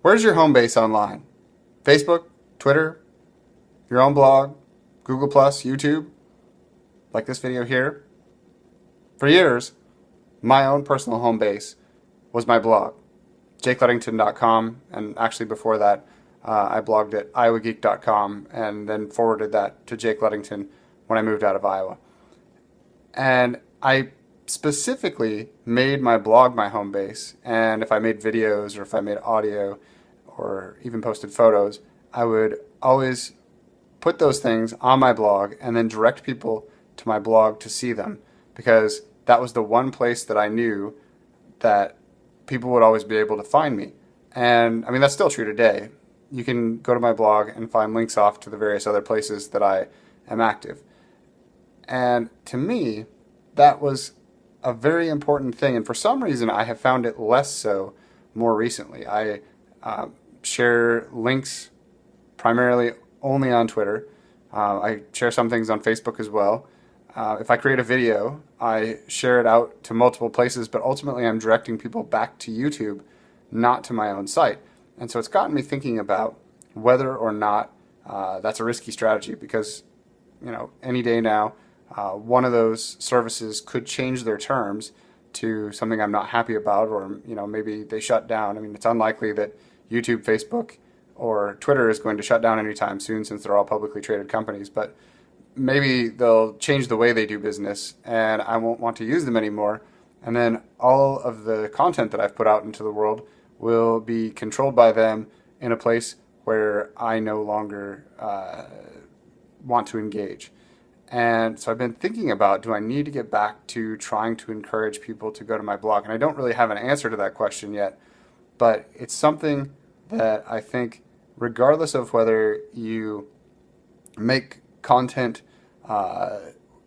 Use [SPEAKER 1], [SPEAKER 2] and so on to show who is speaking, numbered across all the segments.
[SPEAKER 1] Where's your home base online? Facebook, Twitter, your own blog, Google Plus, YouTube, like this video here? For years, my own personal home base was my blog, jakeluddington.com, and actually before that, I blogged at iowageek.com and then forwarded that to Jake Luddington when I moved out of Iowa. And I specifically made my blog my home base, and if I made videos or if I made audio or even posted photos, I would always put those things on my blog and then direct people to my blog to see them, because that was the one place that I knew that people would always be able to find me. And I mean, that's still true today. You can go to my blog and find links off to the various other places that I am active. And to me, that was a very important thing. And for some reason, I have found it less so more recently. I share links primarily only on Twitter. I share some things on Facebook as well. If I create a video, I share it out to multiple places, but ultimately I'm directing people back to YouTube, not to my own site. And so it's gotten me thinking about whether or not that's a risky strategy, because any day now, one of those services could change their terms to something I'm not happy about, or maybe they shut down. I mean, it's unlikely that YouTube, Facebook, or Twitter is going to shut down anytime soon, since they're all publicly traded companies, but maybe they'll change the way they do business and I won't want to use them anymore. And then all of the content that I've put out into the world will be controlled by them in a place where I no longer want to engage. And so I've been thinking about, do I need to get back to trying to encourage people to go to my blog? And I don't really have an answer to that question yet, but it's something that I think, regardless of whether you make content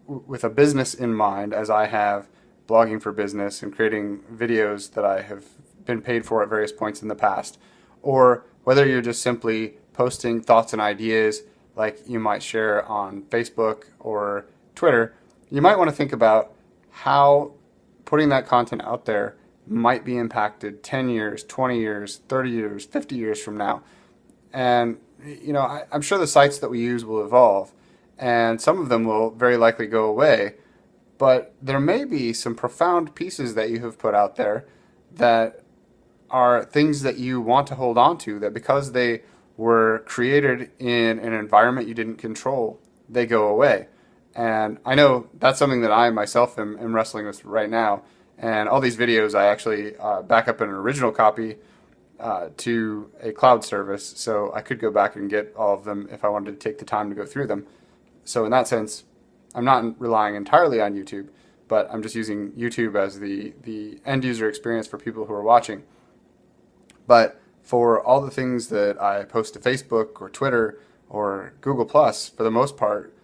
[SPEAKER 1] with a business in mind, as I have, blogging for business and creating videos that I have been paid for at various points in the past, or whether you're just simply posting thoughts and ideas like you might share on Facebook or Twitter, you might want to think about how putting that content out there might be impacted 10 years, 20 years, 30 years, 50 years from now. And I'm sure the sites that we use will evolve, and some of them will very likely go away, but there may be some profound pieces that you have put out there that are things that you want to hold on to, that because they were created in an environment you didn't control, they go away. And I know that's something that I myself am wrestling with right now. And all these videos I actually back up in an original copy to a cloud service, so I could go back and get all of them if I wanted to take the time to go through them. So in that sense, I'm not relying entirely on YouTube, but I'm just using YouTube as the end user experience for people who are watching. But for all the things that I post to Facebook or Twitter or Google Plus, for the most part,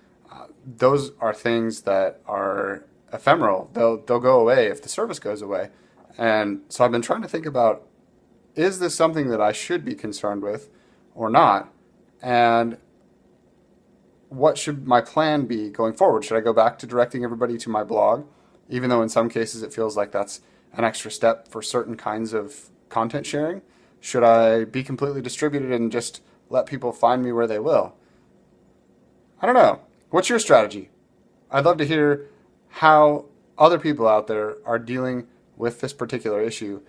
[SPEAKER 1] those are things that are ephemeral. They'll go away if the service goes away. And so I've been trying to think about, is this something that I should be concerned with or not? And what should my plan be going forward? Should I go back to directing everybody to my blog, even though in some cases it feels like that's an extra step for certain kinds of content sharing? Should I be completely distributed and just let people find me where they will? I don't know. What's your strategy? I'd love to hear how other people out there are dealing with this particular issue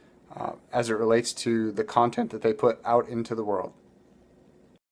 [SPEAKER 1] as it relates to the content that they put out into the world.